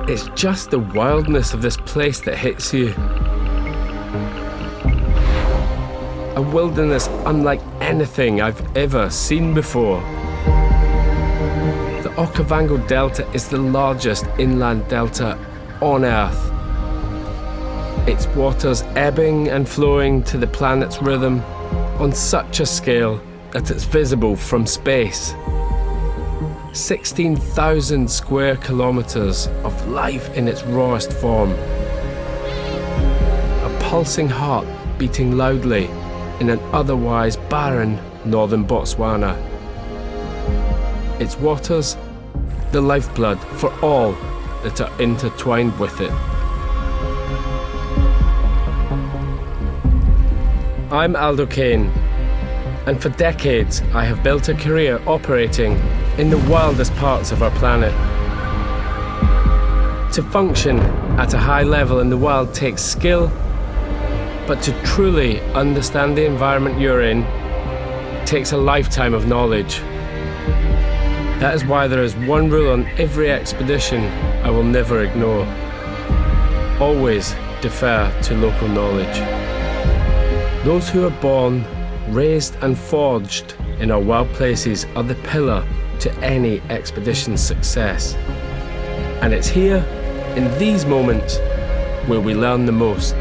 It's just the wildness of this place that hits you. A wilderness unlike anything I've ever seen before. The Okavango Delta is the largest inland delta on Earth. Its waters ebbing and flowing to the planet's rhythm on such a scale that it's visible from space. 16,000 square kilometers of life in its rawest form. A pulsing heart beating loudly in an otherwise barren northern Botswana. Its waters, the lifeblood for all that are intertwined with it. I'm Aldo Kane, and for decades I have built a career operating in the wildest parts of our planet. To function at a high level in the wild takes skill, but to truly understand the environment you're in takes a lifetime of knowledge. That is why there is one rule on every expedition I will never ignore. Always defer to local knowledge. Those who are born, raised and forged in our wild places are the pillar to any expedition's success. And it's here, in these moments, where we learn the most.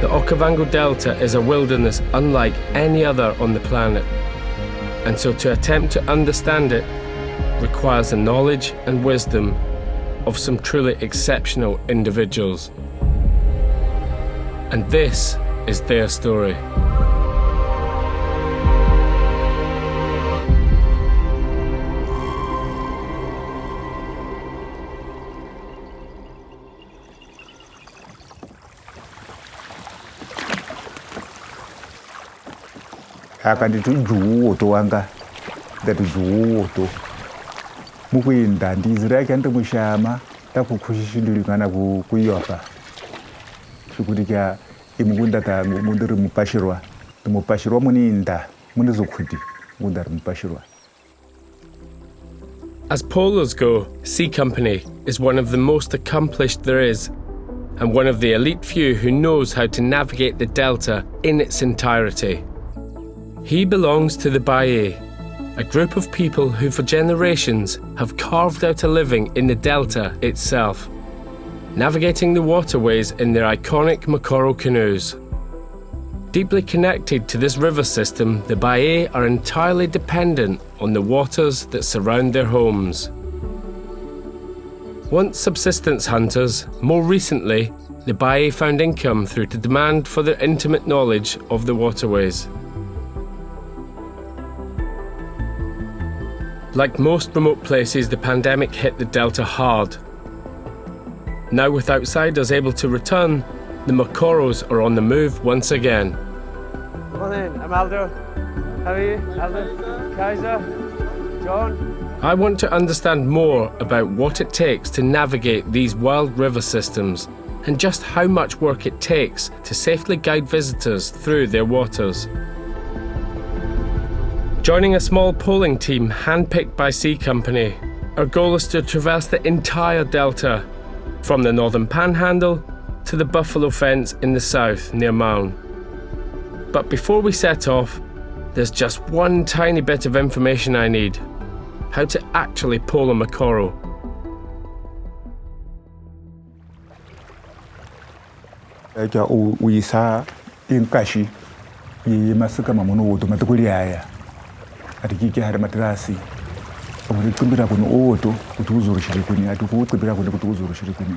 The Okavango Delta is a wilderness unlike any other on the planet. And so to attempt to understand it requires the knowledge and wisdom of some truly exceptional individuals. And this is their story. Akanditi juwoto wanga ndati juwoto mukuinda ndizira yake mushama takukushishindulingana kuyopa chikutika imukunda ta mundiri mupashirwa muninda munizokuti mundari mupashirwa. As polos go, C Company is one of the most accomplished there is, and one of the elite few who knows how to navigate the delta in its entirety. He belongs to the Bayei, a group of people who for generations have carved out a living in the delta itself, navigating the waterways in their iconic Mokoro canoes. Deeply connected to this river system, the Bayei are entirely dependent on the waters that surround their homes. Once subsistence hunters, more recently, the Bayei found income through the demand for their intimate knowledge of the waterways. Like most remote places, the pandemic hit the delta hard. Now with outsiders able to return, the Mokoros are on the move once again. Morning, I'm Aldo. How are you? Aldo? Kaiser? John? I want to understand more about what it takes to navigate these wild river systems and just how much work it takes to safely guide visitors through their waters. Joining a small polling team handpicked by C Company, our goal is to traverse the entire delta, from the northern panhandle to the buffalo fence in the south near Maun. But before we set off, there's just one tiny bit of information I need: how to actually pole a Mokoro. Uyisa inkashi masika mamuno woto matukuliaya atikike hari matrasi omuri kumbira kuno oto kuti uzorushire kuni atikukumbira kuno kuti uzorushire kuni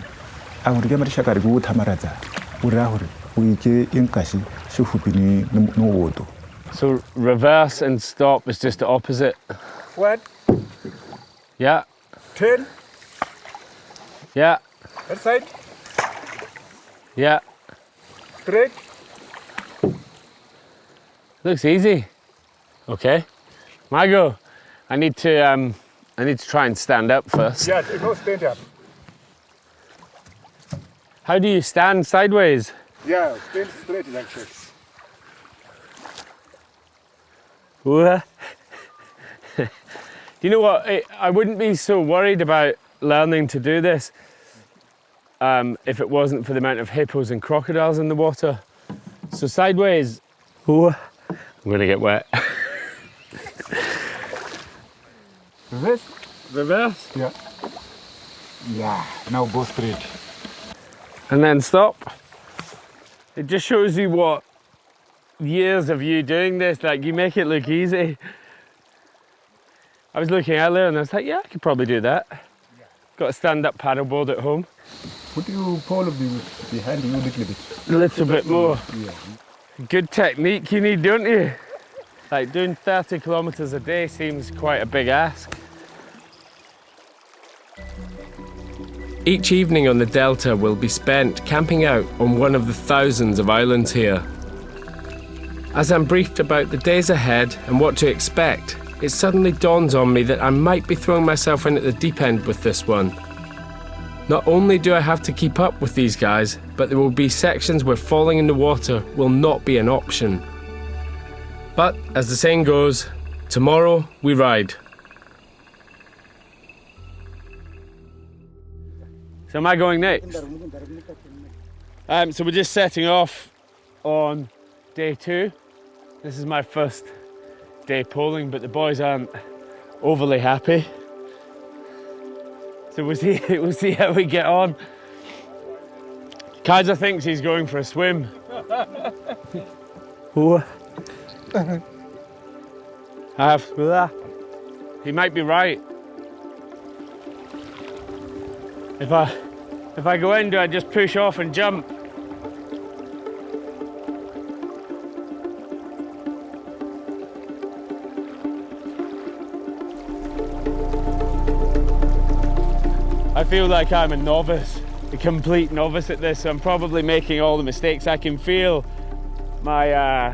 ahuri kama tishakari kuutamaradza urahuri uike inkashi shifupini no woto. So reverse and stop is just the opposite? What? Yeah. Turn? Yeah. That side? Yeah. Straight? Looks easy. Okay. My go. I need to try and stand up first. Yeah, go stand up. How do you stand sideways? Yeah, stand straight like this. You know what? I wouldn't be so worried about learning to do this if it wasn't for the amount of hippos and crocodiles in the water. So sideways. Oh, I'm gonna get wet. Reverse? Reverse. Yeah. Yeah, now go straight. And then stop. It just shows you what years of you doing this, like you make it look easy. I was looking earlier and I was like, yeah, I could probably do that. Yeah. Got a stand-up paddleboard at home. Put your pole behind you a little bit. A little bit more. Yeah. Good technique you need, don't you? Like doing 30 kilometers a day seems quite a big ask. Each evening on the Delta will be spent camping out on one of the thousands of islands here. As I'm briefed about the days ahead and what to expect, it suddenly dawns on me that I might be throwing myself in at the deep end with this one. Not only do I have to keep up with these guys, but there will be sections where falling in the water will not be an option. But, as the saying goes, tomorrow we ride. So am I going next? So we're just setting off on day 2. This is my first day poling, but the boys aren't overly happy. So we'll see how we get on. Kaiser thinks he's going for a swim. He might be right. If I go in, do I just push off and jump? I feel like I'm a novice, a complete novice at this, so I'm probably making all the mistakes. I can feel my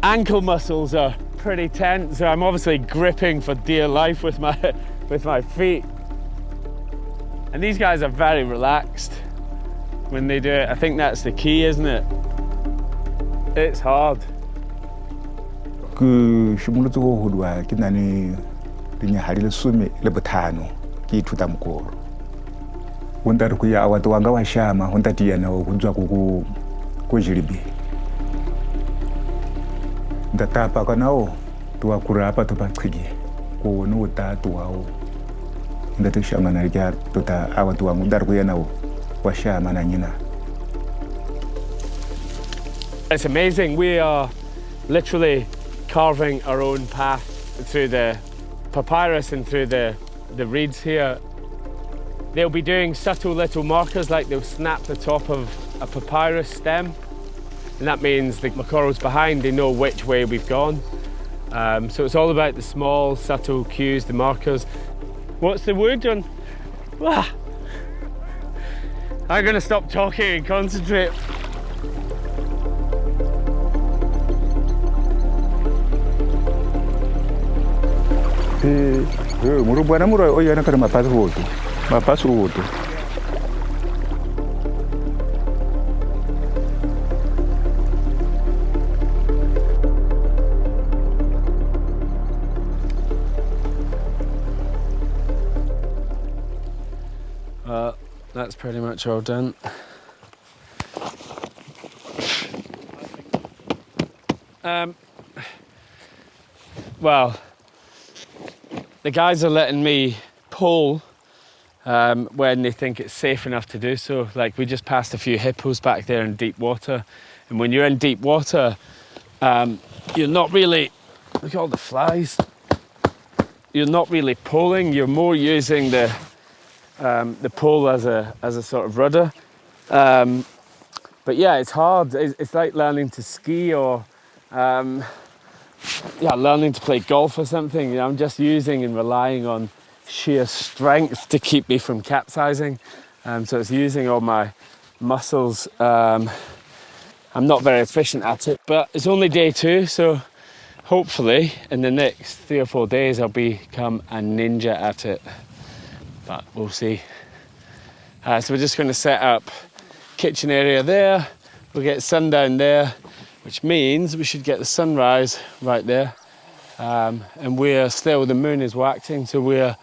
ankle muscles are pretty tense, so I'm obviously gripping for dear life with my feet. And these guys are very relaxed when they do it. I think that's the key, isn't it? It's hard. 그 시물로도 호두와 기나니 리냐 하리를 숨이 레버타노 기투다 Mokoro. Honda kuya awatu wanga washama honda tia na kunzwa ku jilibi. Ndatapa kanao tuwa kurapa tupakigi ku no tatu wao. Ndatushama na rya tota awatu wangu ndar kuya nao washama na nyina. It's amazing. We are literally carving our own path through the papyrus and through the reeds here. They'll be doing subtle little markers, like they'll snap the top of a papyrus stem, and that means the Mokoro's behind, they know which way we've gone. So it's all about the small, subtle cues, the markers. What's the wood on? Ah. I'm gonna stop talking and concentrate. Murubwana muro oyana kana mapasu woto. That's pretty much all done. Well, the guys are letting me pull when they think it's safe enough to do so. Like, we just passed a few hippos back there in deep water, and when you're in deep water, you're not really, look at all the flies, you're not really pulling, you're more using the pole as a sort of rudder. But yeah, it's hard. It's like learning to ski or learning to play golf or something. You know, I'm just using and relying on sheer strength to keep me from capsizing. So it's using all my muscles. I'm not very efficient at it, but it's only day 2, so hopefully in the next 3 or 4 days I'll become a ninja at it. But we'll see. So we're just going to set up kitchen area there. We'll get sundown there, which means we should get the sunrise right there. and the moon is waxing, so we're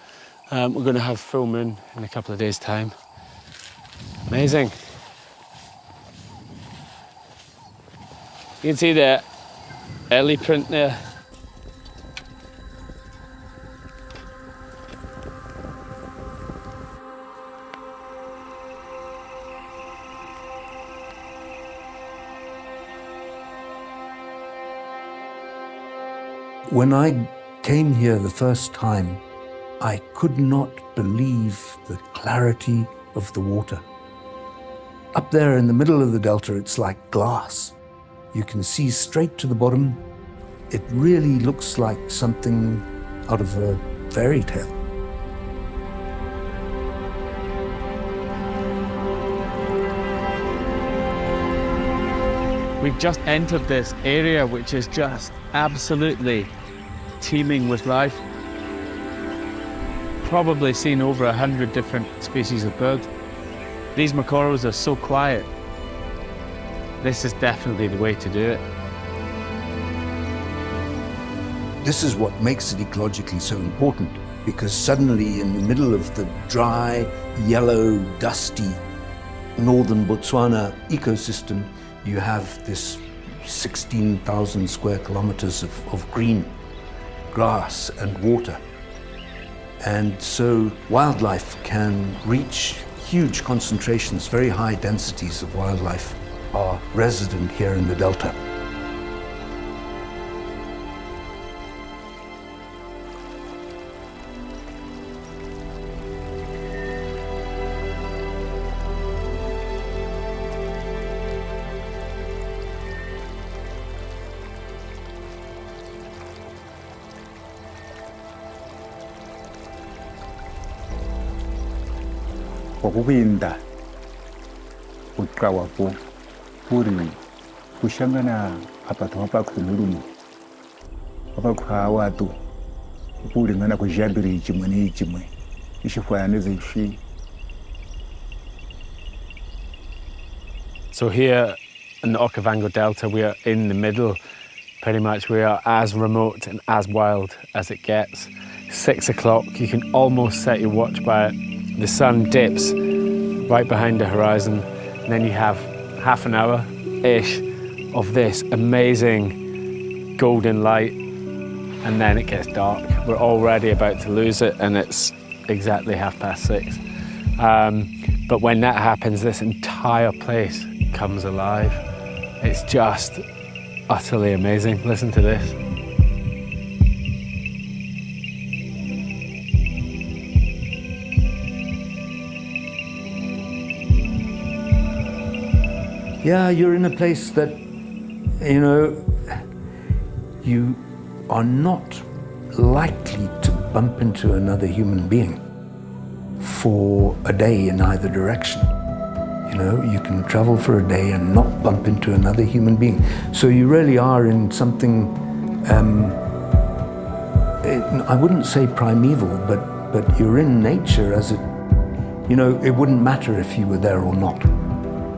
going to have full moon in a couple of days' time. Amazing. You can see the Olly print there. When I came here the first time, I could not believe the clarity of the water. Up there in the middle of the delta, it's like glass. You can see straight to the bottom. It really looks like something out of a fairy tale. We've just entered this area which is just absolutely teeming with life. Probably seen over 100 different species of bird. These Mokoros are so quiet. This is definitely the way to do it. This is what makes it ecologically so important, because suddenly in the middle of the dry, yellow, dusty northern Botswana ecosystem, you have this 16,000 square kilometers of green, grass and water. And so wildlife can reach huge concentrations, very high densities of wildlife are resident here in the Delta. Okukwinda utkawapo puri kushangana apatu apakhumulumu apakha watu puri ngana kujabiri chimwe ni chimwe ishifwaneze shi. So here in the Okavango Delta, we are in the middle. Pretty much we are as remote and as wild as it gets. 6 o'clock, you can almost set your watch by it. The sun dips right behind the horizon, and then you have half an hour-ish of this amazing golden light, and then it gets dark. We're already about to lose it, and it's exactly 6:30. But when that happens, this entire place comes alive. It's just utterly amazing. Listen to this. Yeah, you're in a place that, you know, you are not likely to bump into another human being for a day in either direction. You know, you can travel for a day and not bump into another human being. So you really are in something, I wouldn't say primeval, but you're in nature as it, you know, it wouldn't matter if you were there or not.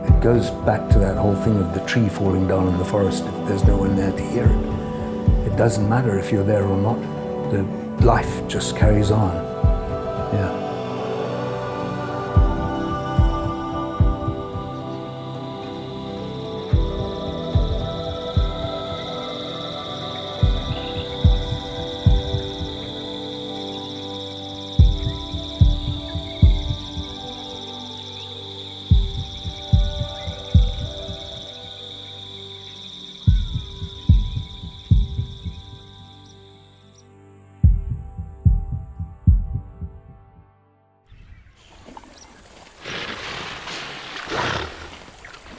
It goes back to that whole thing of the tree falling down in the forest if there's no one there to hear it. It doesn't matter if you're there or not. The life just carries on. Yeah.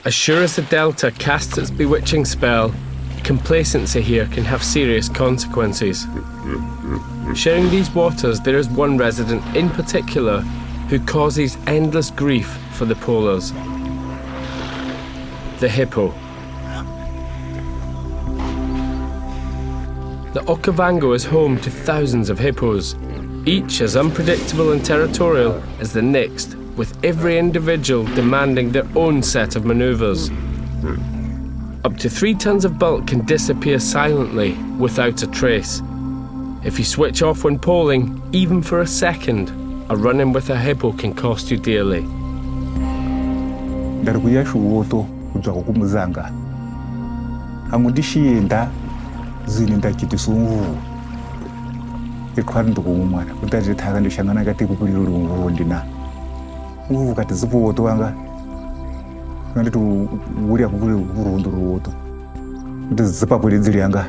As sure as the Delta casts its bewitching spell, complacency here can have serious consequences. Sharing these waters, there is one resident in particular who causes endless grief for the polars. The hippo. The Okavango is home to thousands of hippos, each as unpredictable and territorial as the next, with every individual demanding their own set of manoeuvres. Up to 3 tons of bulk can disappear silently, without a trace. If you switch off when poling, even for a second, a run-in with a hippo can cost you dearly. Ndari kuya shuwoto kubva kukumuzanga. Angundishienda zini ndachitisa umvuvu. Ikwari ndokumwana kuti taka ndishangana kati kukulira umvuvu ndina. Umvuvu kati zipowoto wanga. Nganditi uri kukulira urundo ruwoto. Kuti zipa kuli dziri yanga.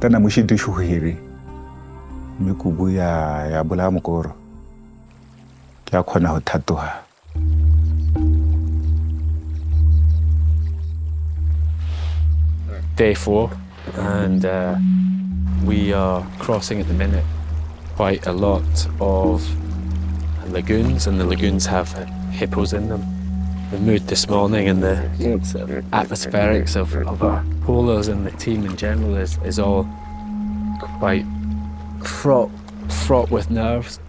Tana mushindi shuhiri. Mikubu ya bula Mokoro. Kya khona ho thatoha. Day 4, and we are crossing at the minute quite a lot of lagoons, and the lagoons have hippos in them. The mood this morning and the atmospherics of our polers and the team in general is all quite fraught with nerves.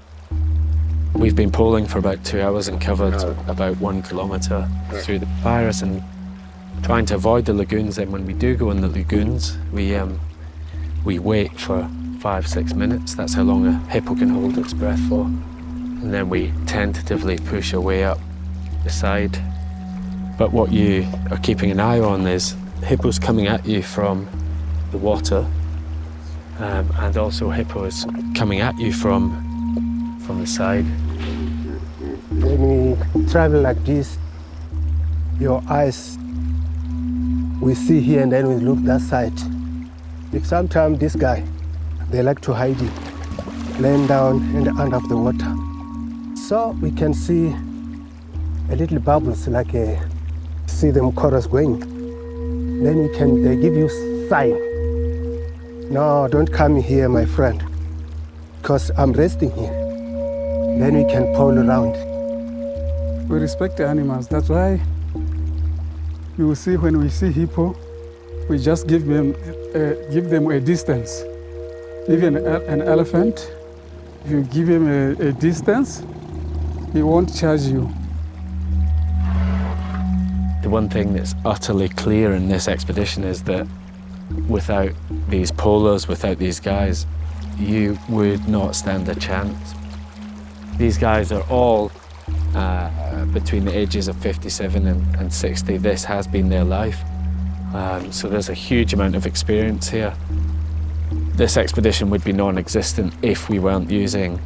We've been poling for about 2 hours and covered about 1 kilometre through the virus, and trying to avoid the lagoons. And when we do go in the lagoons, we wait for 5-6 minutes. That's how long a hippo can hold its breath for. And then we tentatively push our way up the side. But what you are keeping an eye on is hippos coming at you from the water, and also hippos coming at you from the side. When we travel like this, your eyes, we see here and then we look that side. If sometimes this guy, they like to hide it, laying down in the under of the water. So we can see a little bubbles like see the Mokoros going. Then they give you sign. No, don't come here, my friend, because I'm resting here. Then we can pole around. We respect the animals. That's why you will see when we see hippo, we just give them a distance. Even an elephant, if you give him a distance, he won't charge you. The one thing that's utterly clear in this expedition is that without these polers, without these guys, you would not stand a chance. These guys are all between the ages of 57 and 60. This has been their life. So there's a huge amount of experience here. This expedition would be non-existent if we weren't using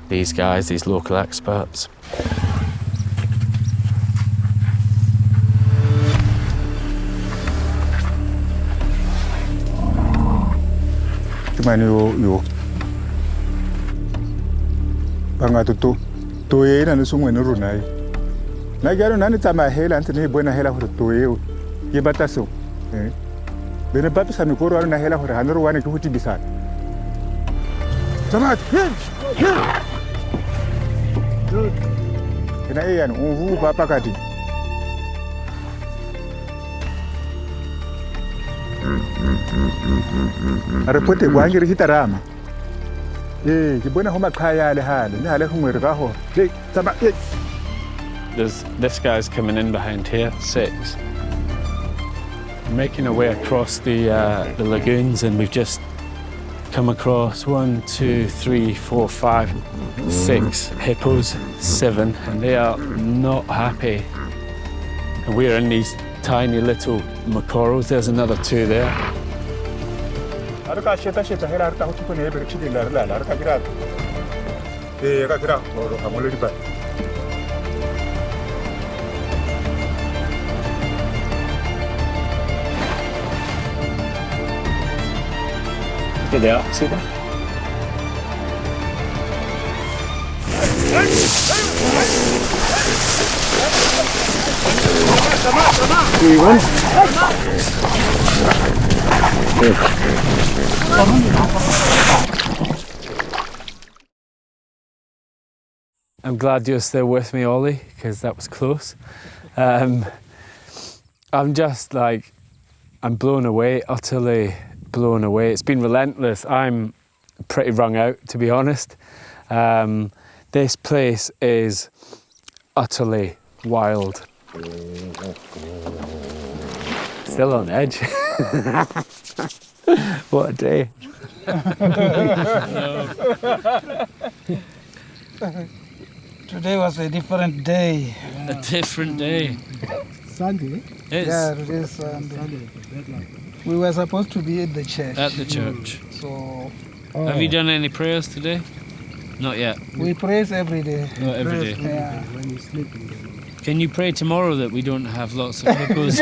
these guys, these local experts. Timani yo banga to ye na sungwe no runai na garo nani tsama hela ntse bona hela hore to ye bata so bene ba pisa Mokoro ana hela hore hanero wane ke huti bisana tama ina yana unvu ba pakati Repote gwangiri hitarama. Ke bona ho maqhaya le hale, le hale ho ngwere ka ho. Tsaba This guy's coming in behind here, 6. Making our way across the lagoons, and we've just come across 1, 2, 3, 4, 5, 6 hippos, 7, and they are not happy. And we're in these tiny little Mokoros. There's another 2 there. Arka sheta hela arka hutu ko ne be chidi la arka gira. Ka gira ro amolo di ba. Here they are, see them? I'm glad you're still with me, Ollie, because that was close. I'm just like, I'm blown away, utterly blown away. It's been relentless. I'm pretty wrung out, to be honest. This place is utterly wild. Still on edge. What a day. Today was a different day. A different day. Sunday? It's Yeah, it is Sunday. We were supposed to be at the church. at the church. So Have you done any prayers today? Not yet. we praise every day. Not every day. Yeah. When you sleep in the Can you pray tomorrow that we don't have lots of hippos?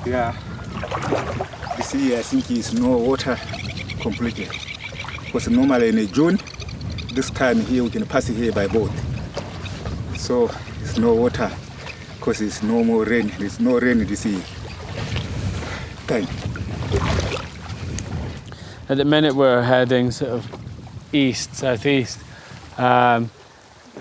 Yeah. This year I think is no water completely. Because normally in June, this time here we can pass here by boat. So it's no water because it's no more rain. There's no rain this year. Thank you. At the minute we're heading sort of east, southeast, and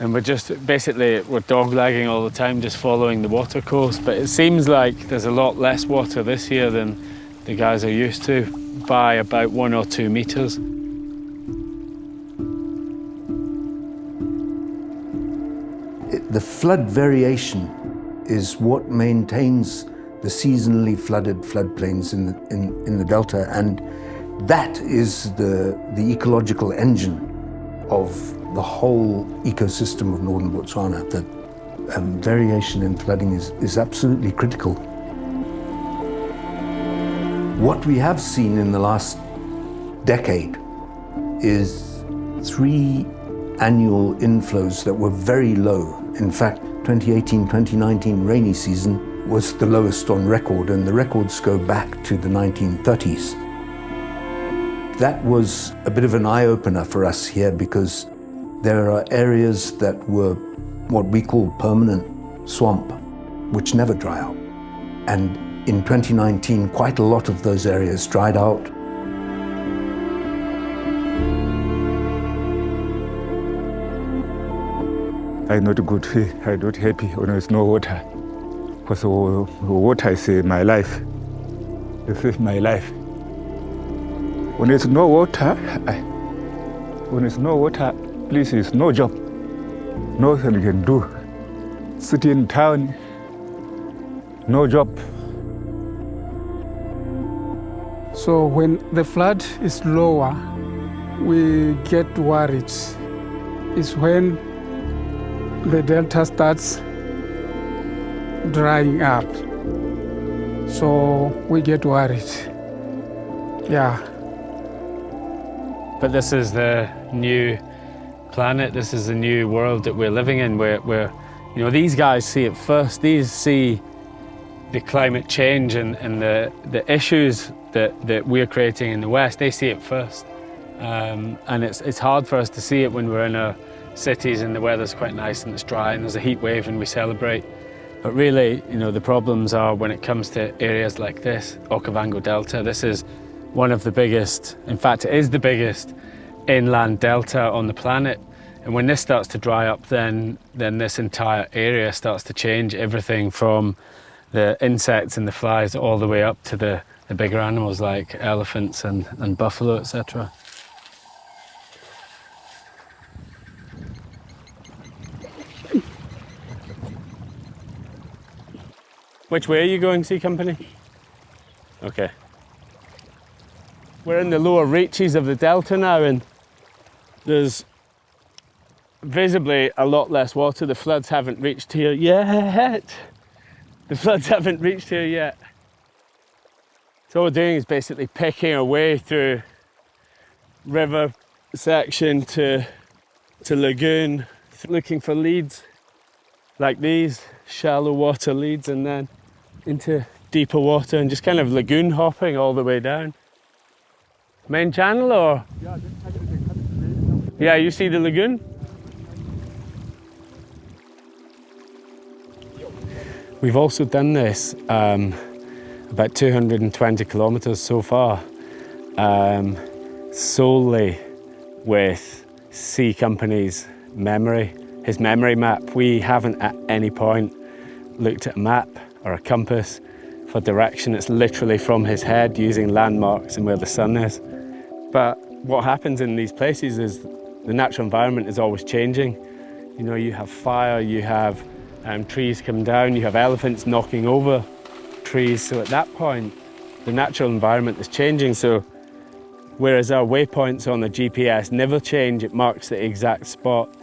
we're just basically we're doglegging all the time, just following the water course. But it seems like there's a lot less water this year than the guys are used to by about 1 or 2 meters. The flood variation is what maintains the seasonally flooded floodplains in the delta, and that is the ecological engine of the whole ecosystem of northern Botswana. The variation in flooding is absolutely critical. What we have seen in the last decade is 3 annual inflows that were very low. In fact, 2018-2019 rainy season was the lowest on record, and the records go back to the 1930s. That was a bit of an eye-opener for us here, because there are areas that were what we call permanent swamp, which never dry out. And in 2019, quite a lot of those areas dried out. I'm not good. I'm not happy when there's no water. Because water is my life. This is my life. When there's no water, please, there's no job. Nothing you can do. Sitting in town, no job. So when the flood is lower, we get worried. It's when the delta starts drying up. So we get worried. Yeah. But this is the new planet, this is the new world that we're living in, where you know, these guys see it first. These see the climate change and the issues that we're creating in the West. They see it first. And it's hard for us to see it when we're in our cities and the weather's quite nice and it's dry and there's a heat wave and we celebrate. But really, you know, the problems are when it comes to areas like this, Okavango Delta. This is one of the biggest, in fact it is the biggest inland delta on the planet. And when this starts to dry up, then this entire area starts to change. Everything from the insects and the flies all the way up to the bigger animals like elephants and buffalo, etc. Which way are you going, Sea Company? Okay. We're in the lower reaches of the delta now, and there's visibly a lot less water. The floods haven't reached here yet. The floods haven't reached here yet. So all we're doing is basically picking our way through river section to lagoon, looking for leads like these, shallow water leads, and then into deeper water and just kind of lagoon hopping all the way down. Main channel or? Yeah, you see the lagoon? We've also done this about 220 kilometers so far, solely with Sea Company's memory, his memory map. We haven't at any point looked at a map or a compass, for direction. It's literally from his head using landmarks and where the sun is. But what happens in these places is the natural environment is always changing. You know, you have fire, you have trees come down, you have elephants knocking over trees. So at that point, the natural environment is changing. So whereas our waypoints on the GPS never change, it marks the exact spot.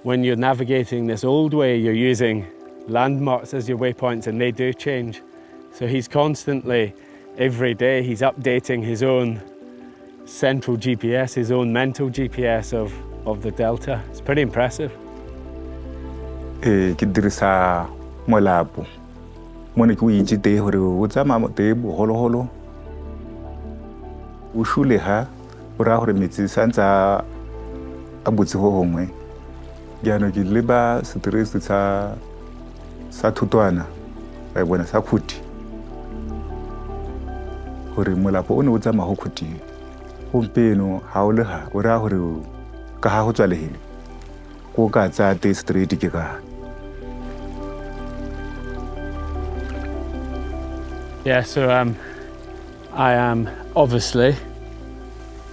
When you're navigating this old way, you're using landmarks as your waypoints, and they do change. So he's constantly, every day, he's updating his own central GPS, his own mental GPS of the Delta. It's pretty impressive. Ke dirisa molapo mo ne ke o itse te gore o tsamaya te boholoholo o shule ha o ra gore metsi santsa a botse go gongwe jaanong ke leba stress sa thutwana ba bona sa khuthi gore molapo o ne o tsamaya go khuthi gompieno ga o le ga o ra gore ka ga go tswalegile ko ka tsa te straight ke ka. Yeah, so I am obviously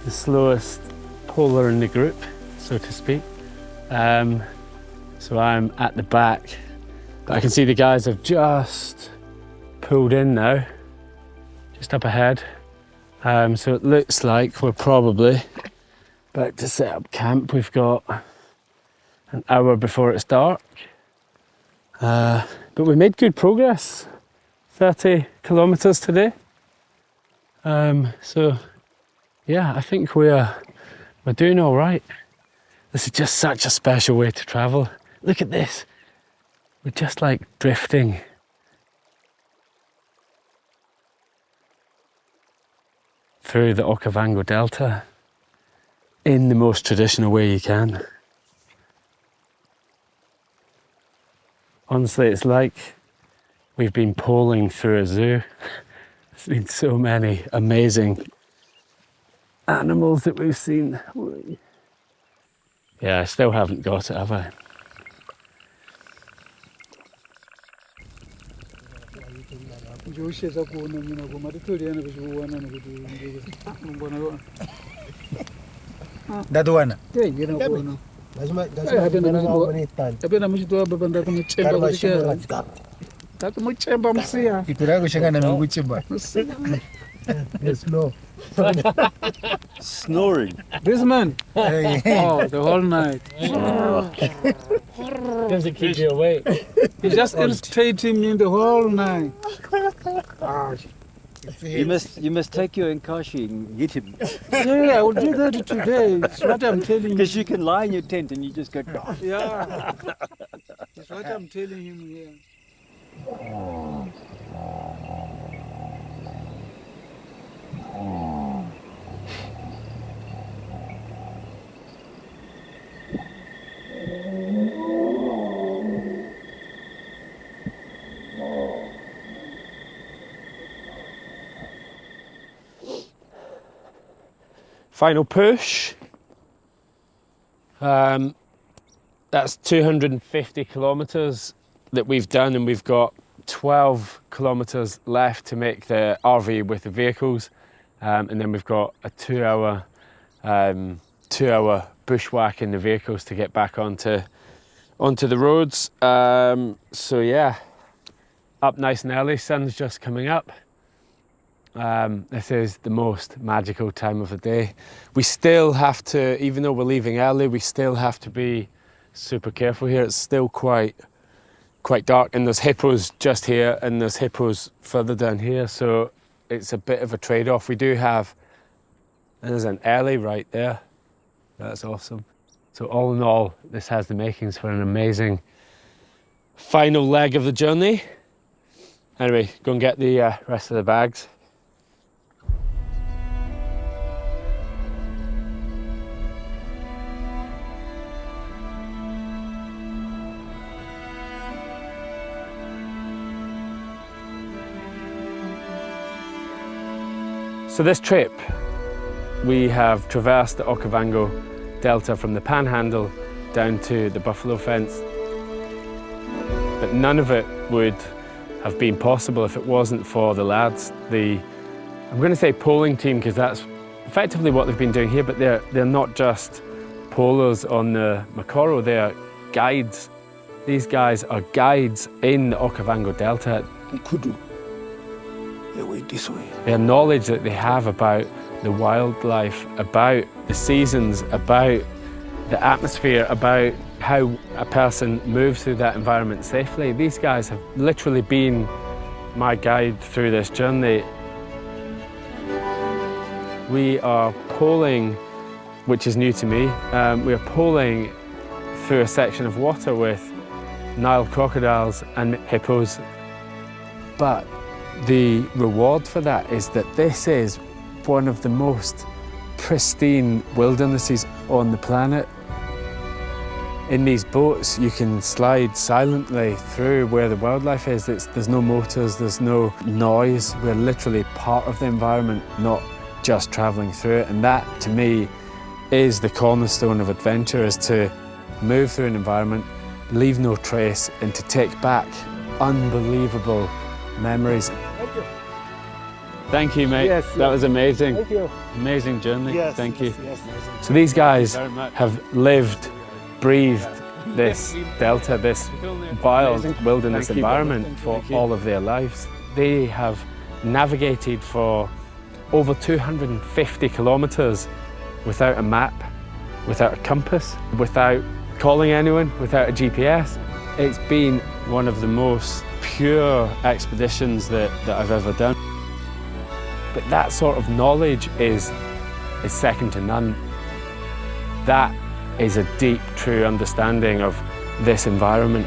the slowest polar in the group, so to speak. So I'm at the back. But I can see the guys have just pulled in now, just up ahead. So it looks like we're probably about to set up camp. We've got an hour before it's dark. But we made good progress. 30 kilometers today. So yeah, I think we're doing all right. This is just such a special way to travel. Look at this. We're just like drifting. Through the Okavango Delta in the most traditional way you can. Honestly, it's like we've been poling through a zoo. There's been so many amazing animals that we've seen. Yeah, I still haven't got it, have I? That one. Snoring. This man. Oh, the whole night. Does it keep you awake? He just irritating me the whole night. You must take your Nkashi and hit him. Yeah, I will do that today. It's what I'm telling you. Because you can lie in your tent and you just go. Yeah. That's what I'm telling him here. Final push. That's 250 kilometers that we've done, and we've got 12 kilometers left to make the RV with the vehicles, and then we've got a 2 hour bushwhack in the vehicles to get back onto the roads. So yeah, up nice and early. Sun's just coming up. This is the most magical time of the day. We still have to, even though we're leaving early, we still have to be super careful here. It's still quite dark, and there's hippos just here and there's hippos further down here, so it's a bit of a trade-off. We do have, there's an early right there. That's awesome. So all in all, this has the makings for an amazing final leg of the journey. Anyway, go and get the rest of the bags. So this trip, we have traversed the Okavango Delta from the Panhandle down to the Buffalo Fence, but none of it would have been possible if it wasn't for the lads. I'm going to say polling team because that's effectively what they've been doing here, but they're not just polers on the Mokoro, they're guides. These guys are guides in the Okavango Delta. This way. Their knowledge that they have about the wildlife, about the seasons, about the atmosphere, about how a person moves through that environment safely. These guys have literally been my guide through this journey. We are poling, which is new to me. We are poling through a section of water with Nile crocodiles and hippos. But the reward for that is that this is one of the most pristine wildernesses on the planet. In these boats, you can slide silently through where the wildlife is. There's no motors, there's no noise. We're literally part of the environment, not just traveling through it. And that, to me, is the cornerstone of adventure, is to move through an environment, leave no trace, and to take back unbelievable memories. Thank you. Thank you, mate. Yes, that was amazing. Thank you. Amazing journey. Yes, Thank you. yes. So these guys Thank you very much. have lived, breathed this delta, this wild wilderness Thank you, environment brother. for Thank you. all of their lives. They have navigated for over 250 kilometers without a map, without a compass, without calling anyone, without a GPS. It's been one of the most pure expeditions that I've ever done. But that sort of knowledge is second to none. That is a deep, true understanding of this environment.